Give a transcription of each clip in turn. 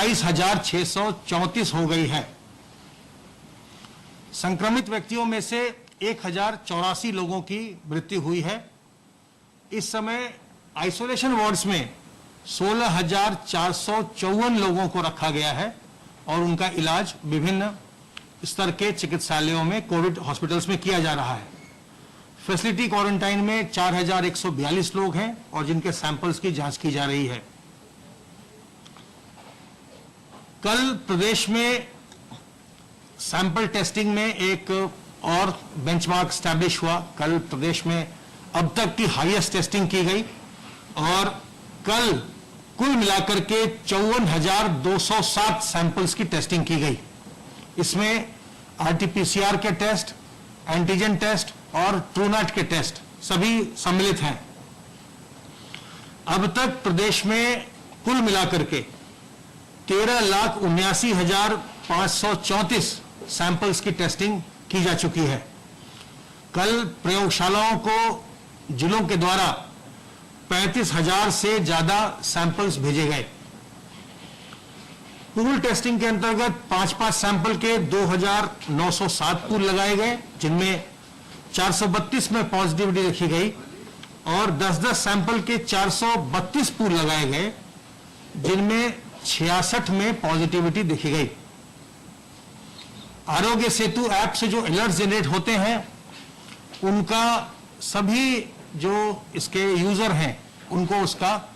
27,634 हो गई है। संक्रमित व्यक्तियों में से 1,084 लोगों की मृत्यु हुई है। इस समय आइसोलेशन वार्ड्स में 16,454 लोगों को रखा गया है और उनका इलाज विभिन्न स्तर के चिकित्सालयों में, कोविड हॉस्पिटल्स में किया जा रहा है। फैसिलिटी क्वारंटाइन में 4,142 लोग हैं और जिनके सैंपल्स की जांच की जा रही है। कल प्रदेश में सैंपल टेस्टिंग में एक और बेंचमार्क स्टैब्लिश हुआ। कल प्रदेश में अब तक की हाईएस्ट टेस्टिंग की गई और कल कुल मिलाकर के 54,207 सैंपल्स की टेस्टिंग की गई। इसमें आरटीपीसीआर के टेस्ट, एंटीजन टेस्ट और ट्रूनैट के टेस्ट सभी सम्मिलित हैं। अब तक प्रदेश में कुल मिलाकर के 13,79,534 सैंपल्स की टेस्टिंग की जा चुकी है। कल प्रयोगशालाओं को जिलों के द्वारा 35,000 से ज्यादा सैंपल्स भेजे गए। पूल टेस्टिंग के अंतर्गत 5-5 सैंपल के 2,907 पूल लगाए गए, जिनमें 432 में पॉजिटिविटी देखी गई और 10-10 सैंपल के 432 पूल लगाए गए, जिनमें 66 में पॉजिटिविटी देखी गई। आरोग्य सेतु ऐप से जो अलर्ट जनरेट होते हैं, उनका सभी जो इसके यूजर हैं उनको उसका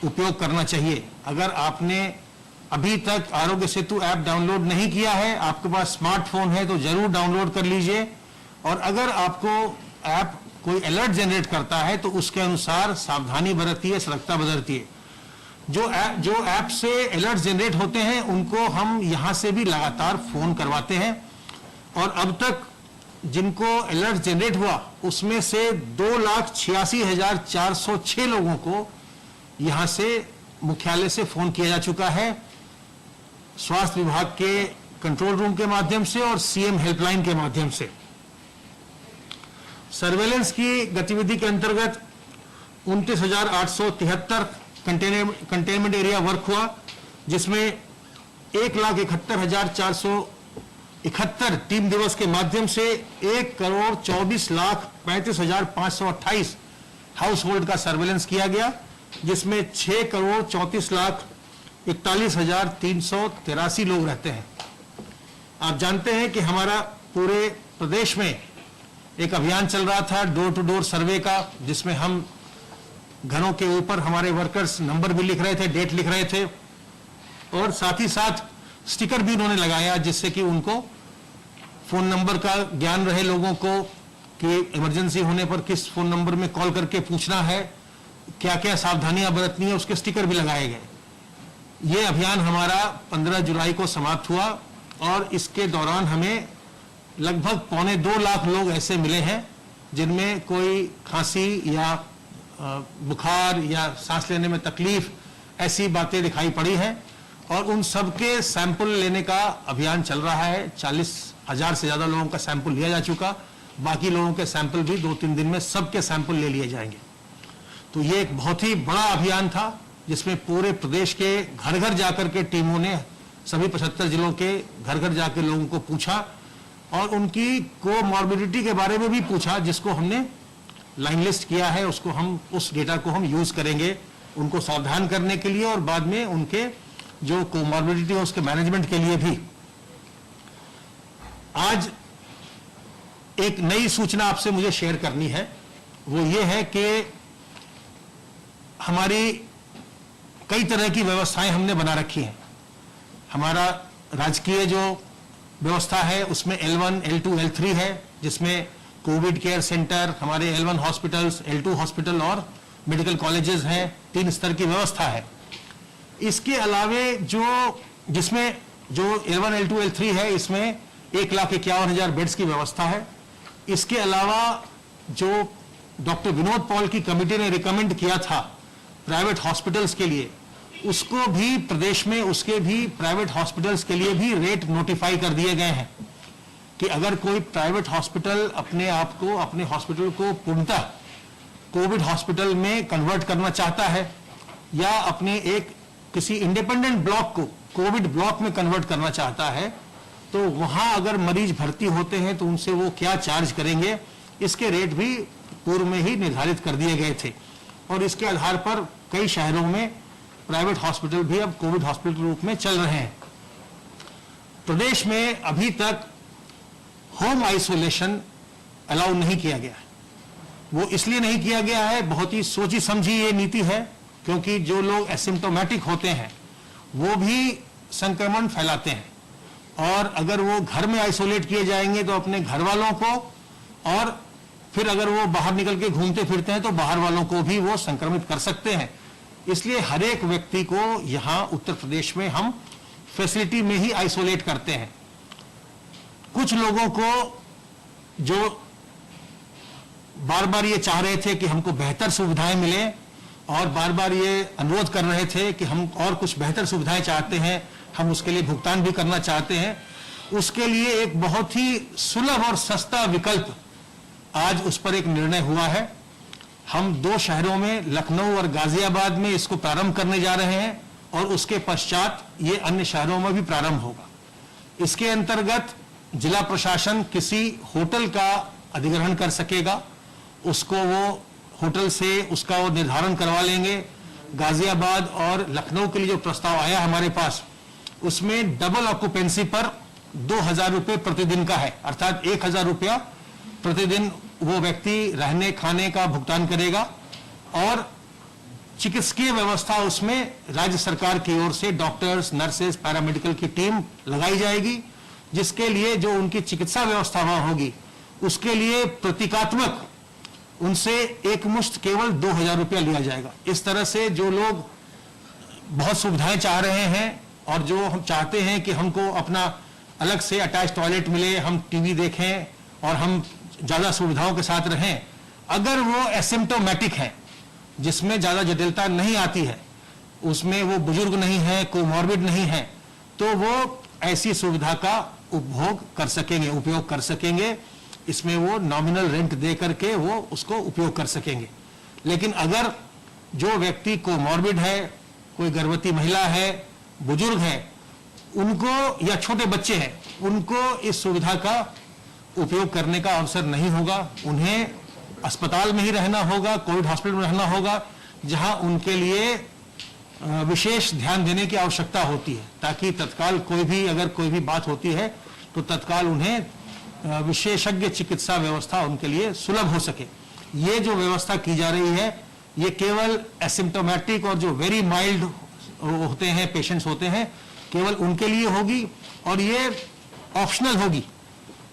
उपयोग करना चाहिए। अगर आपने अभी तक आरोग्य सेतु ऐप डाउनलोड नहीं किया है, आपके पास स्मार्टफोन है तो जरूर डाउनलोड कर लीजिए और अगर आपको ऐप कोई अलर्ट जनरेट करता है तो उसके अनुसार सावधानी बरतिए, सतर्कता बरतिए। जो ऐप से अलर्ट जनरेट होते हैं उनको हम यहां से भी लगातार फोन करवाते हैं और अब तक जिनको अलर्ट जनरेट हुआ उसमें से 2,86,406 लोगों को यहां से मुख्यालय से फोन किया जा चुका है, स्वास्थ्य विभाग के कंट्रोल रूम के माध्यम से और सीएम हेल्पलाइन के माध्यम से। सर्वेलेंस की गतिविधि के अंतर्गत 29,873 कंटेनमेंट एरिया वर्क हुआ, जिसमें 1,71,471 टीम दिवस के माध्यम से 1,24,35,528 हाउस होल्ड का सर्वेलेंस किया गया, जिसमें 6,34,41,383 लोग रहते हैं। आप जानते हैं कि हमारा पूरे प्रदेश में एक अभियान चल रहा था डोर टू डोर सर्वे का, जिसमें हम घरों के ऊपर हमारे वर्कर्स नंबर भी लिख रहे थे, डेट लिख रहे थे और साथ ही साथ स्टिकर भी उन्होंने लगाया, जिससे कि उनको फोन नंबर का ज्ञान रहे लोगों को कि इमरजेंसी होने पर किस फोन नंबर में कॉल करके पूछना है, क्या क्या सावधानियां बरतनी है, उसके स्टिकर भी लगाए गए। ये अभियान हमारा 15 जुलाई को समाप्त हुआ और इसके दौरान हमें लगभग 2.25 लाख लोग ऐसे मिले हैं जिनमें कोई खांसी या बुखार या सांस लेने में तकलीफ ऐसी बातें दिखाई पड़ी हैं और उन सबके सैंपल लेने का अभियान चल रहा है। 40,000 से ज्यादा लोगों का सैंपल लिया जा चुका, बाकी लोगों के सैंपल भी 2-3 दिन में सबके सैंपल ले लिए जाएंगे। तो ये एक बहुत ही बड़ा अभियान था जिसमें पूरे प्रदेश के घर घर जाकर के टीमों ने सभी 75 जिलों के घर घर जाकर लोगों को पूछा और उनकी कोमॉर्बिडिटी के बारे में भी पूछा, जिसको हमने लाइन लिस्ट किया है। उसको हम उस डेटा को हम यूज करेंगे उनको सावधान करने के लिए और बाद में उनके जो कोमॉर्बिडिटी है उसके मैनेजमेंट के लिए भी। आज एक नई सूचना आपसे मुझे शेयर करनी है, वो ये है कि हमारी कई तरह की व्यवस्थाएं हमने बना रखी हैं। हमारा राजकीय जो व्यवस्था है उसमें L1, L2, L3 है, जिसमें कोविड केयर सेंटर, हमारे L1 हॉस्पिटल्स, L2 हॉस्पिटल और मेडिकल कॉलेजेस हैं, 3 स्तर की व्यवस्था है। इसके अलावे जिसमें जो L1, L2, L3 है, इसमें 1,51,000 बेड्स की व्यवस्था है। इसके अलावा जो डॉक्टर विनोद पॉल की कमेटी ने रिकमेंड किया था प्राइवेट हॉस्पिटल्स के लिए, उसको भी प्रदेश में उसके भी प्राइवेट हॉस्पिटल्स के लिए भी रेट नोटिफाई कर दिए गए हैं कि अगर कोई प्राइवेट हॉस्पिटल अपने आप को, अपने हॉस्पिटल को पूर्णतः कोविड हॉस्पिटल में कन्वर्ट करना चाहता है या अपने एक किसी इंडिपेंडेंट ब्लॉक को कोविड ब्लॉक में कन्वर्ट करना चाहता है तो वहां अगर मरीज भर्ती होते हैं तो उनसे वो क्या चार्ज करेंगे, इसके रेट भी पूर्व में ही निर्धारित कर दिए गए थे और इसके आधार पर कई शहरों में प्राइवेट हॉस्पिटल भी अब कोविड हॉस्पिटल के रूप में चल रहे हैं। प्रदेश में अभी तक होम आइसोलेशन अलाउ नहीं किया गया है। वो इसलिए नहीं किया गया है, बहुत ही सोची समझी ये नीति है, क्योंकि जो लोग एसिम्प्टोमेटिक होते हैं वो भी संक्रमण फैलाते हैं और अगर वो घर में आइसोलेट किए जाएंगे तो अपने घर वालों को और फिर अगर वो बाहर निकल के घूमते फिरते हैं तो बाहर वालों को भी वो संक्रमित कर सकते हैं। इसलिए हर एक व्यक्ति को यहां उत्तर प्रदेश में हम फैसिलिटी में ही आइसोलेट करते हैं। कुछ लोगों को जो बार बार ये चाह रहे थे कि हमको बेहतर सुविधाएं मिले और बार बार ये अनुरोध कर रहे थे कि हम और कुछ बेहतर सुविधाएं चाहते हैं, हम उसके लिए भुगतान भी करना चाहते हैं, उसके लिए एक बहुत ही सुलभ और सस्ता विकल्प आज उस पर एक निर्णय हुआ है। हम 2 शहरों में लखनऊ और गाजियाबाद में इसको प्रारंभ करने जा रहे हैं और उसके पश्चात ये अन्य शहरों में भी प्रारंभ होगा। इसके अंतर्गत जिला प्रशासन किसी होटल का अधिग्रहण कर सकेगा, उसको वो होटल से उसका वो निर्धारण करवा लेंगे। गाजियाबाद और लखनऊ के लिए जो प्रस्ताव आया हमारे पास, उसमें डबल ऑक्यूपेंसी पर 2,000 रुपये प्रतिदिन का है, अर्थात 1,000 रुपया प्रतिदिन वो व्यक्ति रहने खाने का भुगतान करेगा और चिकित्सकीय व्यवस्था उसमें राज्य सरकार की ओर से डॉक्टर्स, नर्सेज, पैरामेडिकल की टीम लगाई जाएगी, जिसके लिए जो उनकी चिकित्सा व्यवस्था वहां होगी उसके लिए प्रतीकात्मक उनसे एक मुश्त केवल 2,000 रुपया लिया जाएगा। इस तरह से जो लोग बहुत सुविधाएं चाह रहे हैं और जो हम चाहते हैं कि हमको अपना अलग से अटैच टॉयलेट मिले, हम टीवी देखें और हम ज्यादा सुविधाओं के साथ रहें, अगर वो एसिम्प्टोमेटिक है जिसमें ज्यादा जटिलता नहीं आती है, उसमें वो बुजुर्ग नहीं है, कोमॉर्बिड नहीं है, तो वो ऐसी सुविधा का उपभोग कर सकेंगे, उपयोग कर सकेंगे। इसमें वो नॉमिनल रेंट दे करके वो उसको उपयोग कर सकेंगे। लेकिन अगर जो व्यक्ति कोमॉर्बिड है, कोई गर्भवती महिला है, बुजुर्ग है, उनको या छोटे बच्चे हैं, उनको इस सुविधा का उपयोग करने का अवसर नहीं होगा। उन्हें अस्पताल में ही रहना होगा, कोविड हॉस्पिटल में रहना होगा, जहां उनके लिए विशेष ध्यान देने की आवश्यकता होती है, ताकि तत्काल कोई भी बात होती है तो तत्काल उन्हें विशेषज्ञ चिकित्सा व्यवस्था उनके लिए सुलभ हो सके। ये जो व्यवस्था की जा रही है ये केवल एसिम्प्टोमेटिक और जो वेरी माइल्ड होते हैं, पेशेंट्स होते हैं, केवल उनके लिए होगी और ये ऑप्शनल होगी।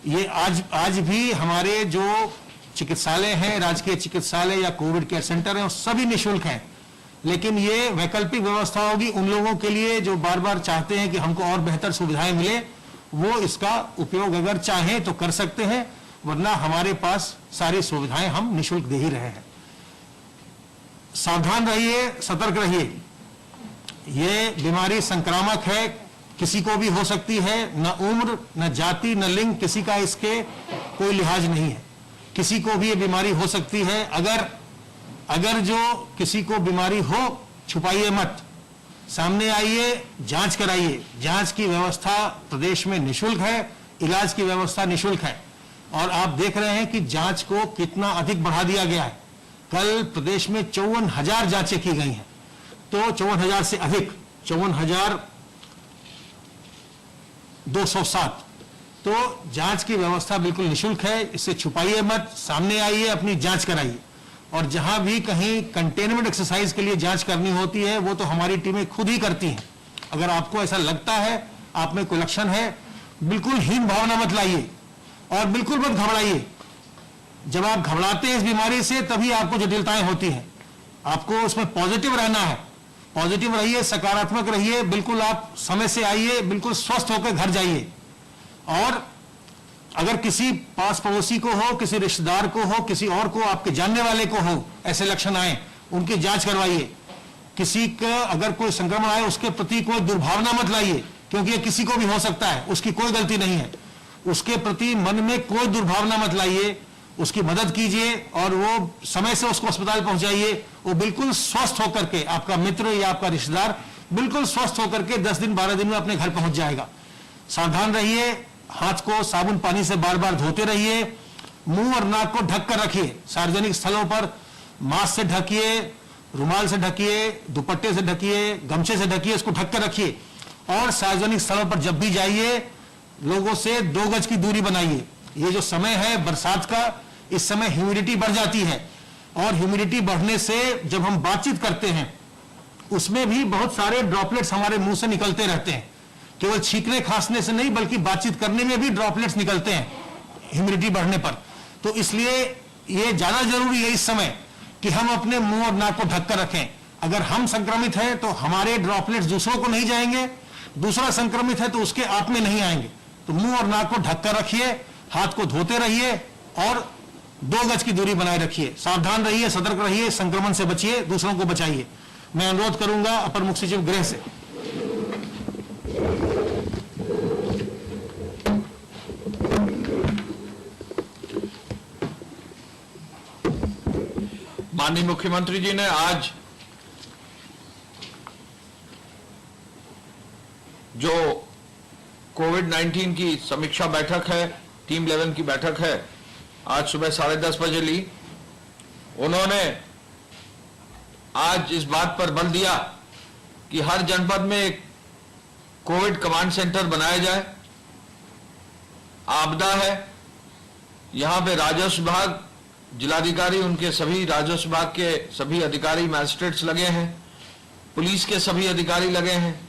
ये आज भी हमारे जो चिकित्सालय हैं, राजकीय चिकित्सालय या कोविड केयर सेंटर हैं, सभी निःशुल्क हैं, लेकिन ये वैकल्पिक व्यवस्था होगी उन लोगों के लिए जो बार बार चाहते हैं कि हमको और बेहतर सुविधाएं मिले। वो इसका उपयोग अगर चाहें तो कर सकते हैं, वरना हमारे पास सारी सुविधाएं हम निःशुल्क दे ही रहे हैं। सावधान रहिए, सतर्क रहिए। ये बीमारी संक्रामक है, किसी को भी हो सकती है, न उम्र, न जाति, न लिंग, किसी का इसके कोई लिहाज नहीं है। किसी को भी ये बीमारी हो सकती है। अगर जो किसी को बीमारी हो, छुपाइए मत, सामने आइए, जांच कराइए। जांच की व्यवस्था प्रदेश में निःशुल्क है, इलाज की व्यवस्था निःशुल्क है और आप देख रहे हैं कि जांच को कितना अधिक बढ़ा दिया गया है। कल प्रदेश में 54,000 जांचें की गई हैं, तो 54,000 से अधिक 54,207। तो जांच की व्यवस्था बिल्कुल निःशुल्क है, इससे छुपाइए मत, सामने आइए, अपनी जांच कराइए। और जहां भी कहीं कंटेनमेंट एक्सरसाइज के लिए जांच करनी होती है वो तो हमारी टीमें खुद ही करती हैं। अगर आपको ऐसा लगता है आप में कोई लक्षण है, बिल्कुल हीन भावना मत लाइए और बिल्कुल मत घबराइए। जब आप घबराते हैं इस बीमारी से तभी आपको जटिलताएं होती हैं। आपको उसमें पॉजिटिव रहना है, पॉजिटिव रहिए, सकारात्मक रहिए, बिल्कुल आप समय से आइए, बिल्कुल स्वस्थ होकर घर जाइए। और अगर किसी पास पड़ोसी को हो, किसी रिश्तेदार को हो, किसी और को, आपके जानने वाले को हो ऐसे लक्षण आए, उनकी जांच करवाइए। किसी का अगर कोई संक्रमण आए उसके प्रति कोई दुर्भावना मत लाइए, क्योंकि ये किसी को भी हो सकता है, उसकी कोई गलती नहीं है। उसके प्रति मन में कोई दुर्भावना मत लाइए, उसकी मदद कीजिए और वो समय से उसको अस्पताल पहुंचाइए। वो बिल्कुल स्वस्थ होकर के आपका मित्र या आपका रिश्तेदार बिल्कुल स्वस्थ होकर के 10 दिन 12 दिन में अपने घर पहुंच जाएगा। सावधान रहिए, हाथ को साबुन पानी से बार बार धोते रहिए, मुंह और नाक को ढक कर रखिए, सार्वजनिक स्थलों पर मास्क से ढकिए, रुमाल से ढकिए, दुपट्टे से ढकिए, गमछे से ढकिए, इसको ढक कर रखिए। और सार्वजनिक स्थलों पर जब भी जाइए लोगों से 2 गज की दूरी बनाइए। ये जो समय है बरसात का, इस समय ह्यूमिडिटी बढ़ जाती है और ह्यूमिडिटी बढ़ने से जब हम बातचीत करते हैं उसमें भी बहुत सारे ड्रॉपलेट्स हमारे मुंह से निकलते रहते हैं। केवल छींकने खांसने से नहीं बल्कि बातचीत करने में भी ड्रॉपलेट्स निकलते हैं ह्यूमिडिटी बढ़ने पर। तो इसलिए ये ज्यादा जरूरी है इस समय कि हम अपने मुंह और नाक को ढककर रखें। अगर हम संक्रमित हैं तो हमारे ड्रॉपलेट्स दूसरों को नहीं जाएंगे, दूसरा संक्रमित है तो उसके आप में नहीं आएंगे। तो मुंह और नाक को ढककर रखिए, हाथ को धोते रहिए और 2 गज की दूरी बनाए रखिए। सावधान रहिए, सतर्क रहिए, संक्रमण से बचिए, दूसरों को बचाइए। मैं अनुरोध करूंगा अपर मुख्य सचिव गृह से। माननीय मुख्यमंत्री जी ने आज जो कोविड-19 की समीक्षा बैठक है, टीम लेवल की बैठक है, आज सुबह 10:30 बजे ली। उन्होंने आज इस बात पर बल दिया कि हर जनपद में एक कोविड कमांड सेंटर बनाया जाए। आपदा है, यहां पे राजस्व विभाग, जिलाधिकारी, उनके सभी राजस्व विभाग के सभी अधिकारी, मैजिस्ट्रेट्स लगे हैं, पुलिस के सभी अधिकारी लगे हैं,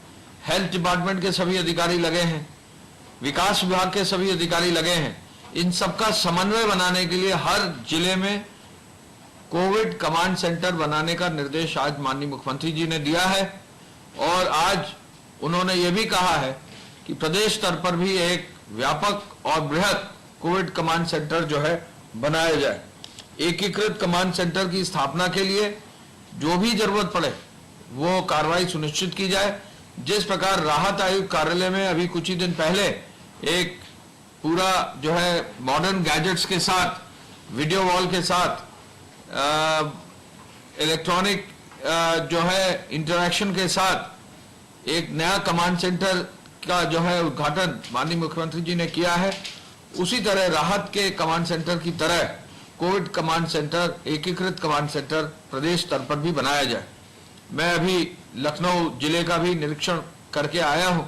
हेल्थ डिपार्टमेंट के सभी अधिकारी लगे हैं, विकास विभाग के सभी अधिकारी लगे हैं। इन सबका समन्वय बनाने के लिए हर जिले में कोविड कमांड सेंटर बनाने का निर्देश आज माननीय मुख्यमंत्री जी ने दिया है। और आज उन्होंने ये भी कहा है कि प्रदेश स्तर पर भी एक व्यापक और बृहद कोविड कमांड सेंटर जो है बनाया जाए। एकीकृत कमांड सेंटर की स्थापना के लिए जो भी जरूरत पड़े वो कार्रवाई सुनिश्चित की जाए। जिस प्रकार राहत आयुक्त कार्यालय में अभी कुछ ही दिन पहले एक पूरा जो है मॉडर्न गैजेट्स के साथ, वीडियो वॉल के साथ, इलेक्ट्रॉनिक जो है इंटरैक्शन के साथ एक नया कमांड सेंटर का जो है उद्घाटन माननीय मुख्यमंत्री जी ने किया है, उसी तरह राहत के कमांड सेंटर की तरह कोविड कमांड सेंटर, एकीकृत कमांड सेंटर प्रदेश स्तर पर भी बनाया जाए। मैं अभी लखनऊ जिले का भी निरीक्षण करके आया हूं,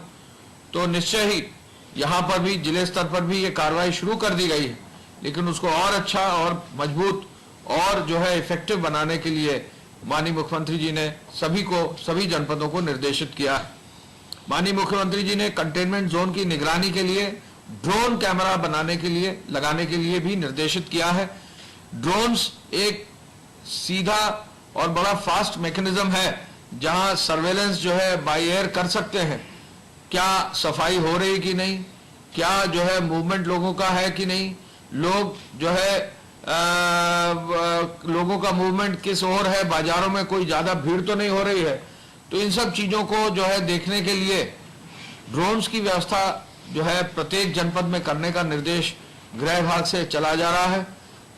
तो निश्चय ही यहां पर भी जिले स्तर पर भी ये कार्रवाई शुरू कर दी गई है, लेकिन उसको और अच्छा और मजबूत और जो है इफेक्टिव बनाने के लिए माननीय मुख्यमंत्री जी ने सभी जनपदों को निर्देशित किया है। माननीय मुख्यमंत्री जी ने कंटेनमेंट जोन की निगरानी के लिए ड्रोन कैमरा लगाने के लिए भी निर्देशित किया है। ड्रोन्स एक सीधा और बड़ा फास्ट मैकेनिज्म है जहां सर्वेलेंस जो है बाय एयर कर सकते हैं, क्या सफाई हो रही कि नहीं, क्या जो है मूवमेंट लोगों का है कि नहीं, लोग जो है लोगों का मूवमेंट किस ओर है, बाजारों में कोई ज्यादा भीड़ तो नहीं हो रही है। तो इन सब चीजों को जो है देखने के लिए ड्रोन्स की व्यवस्था जो है प्रत्येक जनपद में करने का निर्देश गृह विभाग से चला जा रहा है।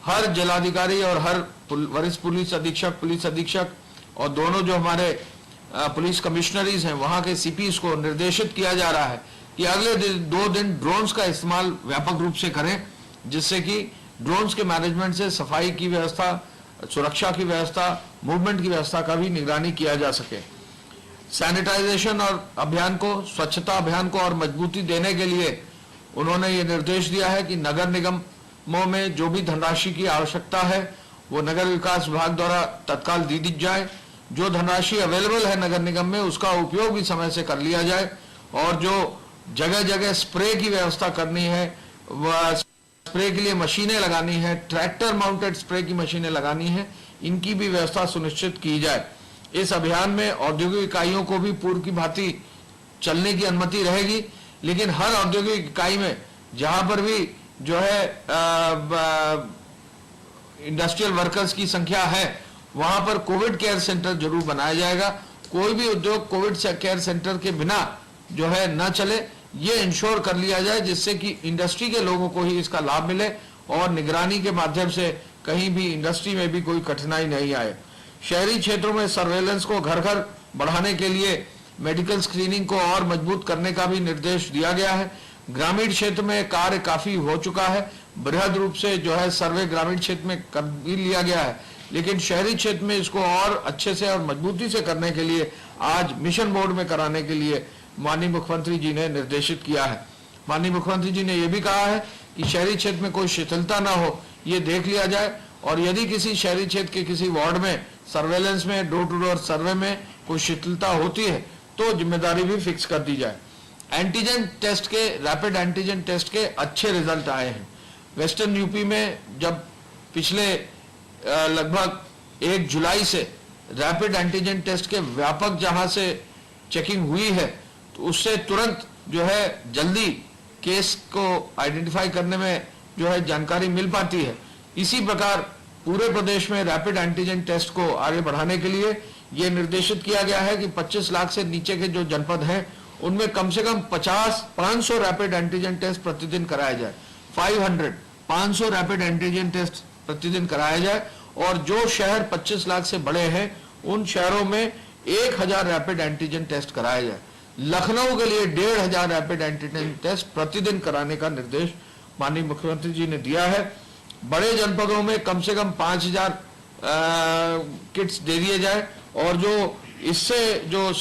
हर जिलाधिकारी और हर वरिष्ठ पुलिस अधीक्षक और दोनों जो हमारे पुलिस कमिश्नरीज हैं वहां के सीपीज को निर्देशित किया जा रहा है कि अगले 2 दिन ड्रोन्स का इस्तेमाल व्यापक रूप से करें, जिससे कि ड्रोन्स के मैनेजमेंट से सफाई की व्यवस्था, सुरक्षा की व्यवस्था, मूवमेंट की व्यवस्था का भी निगरानी किया जा सके। सैनिटाइजेशन और अभियान को, स्वच्छता अभियान को और मजबूती देने के लिए उन्होंने ये निर्देश दिया है कि नगर निगमों में जो भी धनराशि की आवश्यकता है वो नगर विकास विभाग द्वारा तत्काल दी जाए। जो धनराशि अवेलेबल है नगर निगम में उसका उपयोग भी समय से कर लिया जाए, और जो जगह जगह स्प्रे की व्यवस्था करनी है, वह स्प्रे के लिए मशीनें लगानी है, ट्रैक्टर माउंटेड स्प्रे की मशीनें लगानी है, इनकी भी व्यवस्था सुनिश्चित की जाए। इस अभियान में औद्योगिक इकाइयों को भी पूर्व की भांति चलने की अनुमति रहेगी, लेकिन हर औद्योगिक इकाई में जहां पर भी जो है इंडस्ट्रियल वर्कर्स की संख्या है वहां पर कोविड केयर सेंटर जरूर बनाया जाएगा। कोई भी उद्योग कोविड केयर सेंटर के बिना जो है न चले, ये इंश्योर कर लिया जाए, जिससे कि इंडस्ट्री के लोगों को ही इसका लाभ मिले और निगरानी के माध्यम से कहीं भी इंडस्ट्री में भी कोई कठिनाई नहीं आए। शहरी क्षेत्रों में सर्वेलेंस को घर घर बढ़ाने के लिए मेडिकल स्क्रीनिंग को और मजबूत करने का भी निर्देश दिया गया है। ग्रामीण क्षेत्र में कार्य काफी हो चुका है, बृहद रूप से जो है सर्वे ग्रामीण क्षेत्र में कर भी लिया गया है, लेकिन शहरी क्षेत्र में इसको और अच्छे से और मजबूती से करने के लिए आज मिशन मोड में कराने के लिए माननीय मुख्यमंत्री जी ने निर्देशित किया है। माननीय मुख्यमंत्री जी ने यह भी कहा है कि शहरी क्षेत्र में कोई शिथिलता ना हो, ये देख लिया जाए, और यदि किसी शहरी क्षेत्र के किसी वार्ड में सर्वेलेंस में डोर टू डोर सर्वे में कोई शिथिलता होती है तो जिम्मेदारी भी फिक्स कर दी जाए। एंटीजन टेस्ट के, रैपिड एंटीजन टेस्ट के अच्छे रिजल्ट आए हैं। वेस्टर्न यूपी में जब पिछले लगभग 1 जुलाई से रैपिड एंटीजन टेस्ट के व्यापक जहां से चेकिंग हुई है, तो उससे तुरंत जो है जल्दी केस को आइडेंटिफाई करने में जो है जानकारी मिल पाती है। इसी प्रकार पूरे प्रदेश में रैपिड एंटीजन टेस्ट को आगे बढ़ाने के लिए यह निर्देशित किया गया है कि 25 लाख से नीचे के जो जनपद हैं उनमें कम से कम 500 रैपिड एंटीजन टेस्ट प्रतिदिन कराया जाए। 500 रैपिड एंटीजन टेस्ट प्रतिदिन कराया जाए, और जो शहर 25 लाख से बड़े हैं उन शहरों में 1000 रैपिड एंटीजन टेस्ट कराया जाए। लखनऊ के लिए 1500 रैपिड एंटीजन टेस्ट प्रतिदिन कराने का निर्देश माननीय मुख्यमंत्री जी ने दिया है। बड़े जनपदों में कम से कम 5000 किट्स दे दिए जाए, और जो इससे जो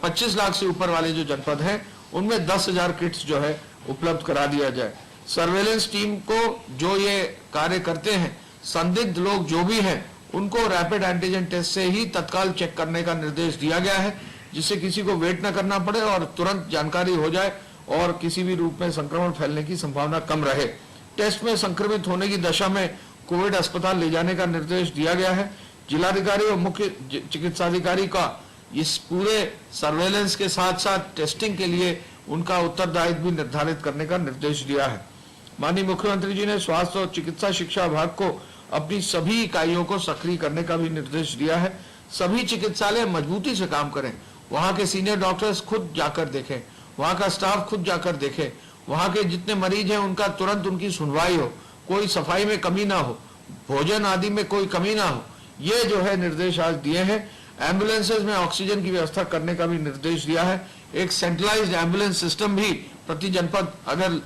25 लाख से ऊपर वाले जो जनपद हैं उनमें 10,000 किट्स जो है उपलब्ध करा दिया जाए। सर्वेलेंस टीम को जो ये कार्य करते हैं, संदिग्ध लोग जो भी हैं उनको रैपिड एंटीजन टेस्ट से ही तत्काल चेक करने का निर्देश दिया गया है, जिससे किसी को वेट न करना पड़े और तुरंत जानकारी हो जाए और किसी भी रूप में संक्रमण फैलने की संभावना कम रहे। टेस्ट में संक्रमित होने की दशा में कोविड अस्पताल ले जाने का निर्देश दिया गया है। जिलाधिकारी और मुख्य चिकित्साधिकारी का इस पूरे सर्वेलेंस के साथ साथ टेस्टिंग के लिए उनका उत्तरदायित्व भी निर्धारित करने का निर्देश दिया है। माननीय मुख्यमंत्री जी ने स्वास्थ्य और चिकित्सा शिक्षा विभाग को अपनी सभी इकाइयों को सक्रिय करने का भी निर्देश दिया है। सभी चिकित्सालय मजबूती से काम करें, वहां के सीनियर डॉक्टर्स खुद जाकर देखें, वहां का स्टाफ खुद जाकर देखे, वहां के जितने मरीज हैं उनका तुरंत उनकी सुनवाई हो, कोई सफाई में कमी ना हो, भोजन आदि में कोई कमी ना हो, ये जो है निर्देश आज दिए हैं। एम्बुलेंसेज में ऑक्सीजन की व्यवस्था करने का भी निर्देश दिया है। एक सेंट्रलाइज्ड एम्बुलेंस सिस्टम भी प्रति जनपद अगर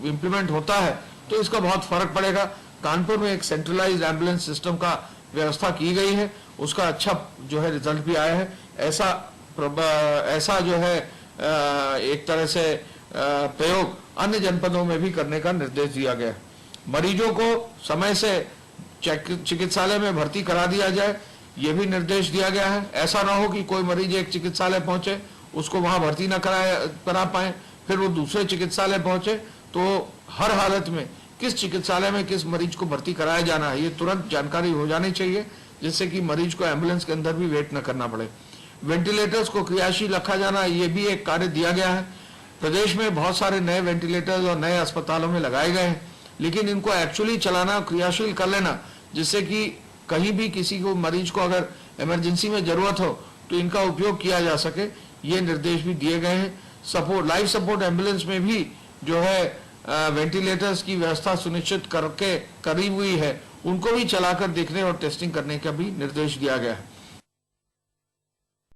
इम्प्लीमेंट होता है तो इसका बहुत फर्क पड़ेगा। कानपुर में एक सेंट्रलाइज्ड एम्बुलेंस सिस्टम का व्यवस्था की गई है, उसका अच्छा जो है रिजल्ट भी आया है। ऐसा जो है एक तरह से प्रयोग अन्य जनपदों में भी करने का निर्देश दिया गया है। मरीजों को समय से चिकित्सालय में भर्ती करा दिया जाए, ये भी निर्देश दिया गया है। ऐसा ना हो कि कोई मरीज एक चिकित्सालय पहुंचे, उसको वहां भर्ती न करा पाए, फिर वो दूसरे चिकित्सालय पहुंचे, तो हर हालत में किस चिकित्सालय में किस मरीज को भर्ती कराया जाना है ये तुरंत जानकारी हो जानी चाहिए, जिससे कि मरीज को एम्बुलेंस के अंदर भी वेट न करना पड़े। वेंटिलेटर्स को क्रियाशील रखा जाना, ये भी एक कार्य दिया गया है। प्रदेश में बहुत सारे नए वेंटिलेटर्स और नए अस्पतालों में लगाए गए हैं, लेकिन इनको एक्चुअली चलाना, क्रियाशील कर लेना, जिससे कि कहीं भी किसी को मरीज को अगर इमरजेंसी में जरूरत हो तो इनका उपयोग किया जा सके, ये निर्देश भी दिए गए हैं। लाइफ सपोर्ट एम्बुलेंस में भी जो है वेंटिलेटर्स की व्यवस्था सुनिश्चित करके करी हुई है, उनको भी चलाकर देखने और टेस्टिंग करने का भी निर्देश दिया गया है।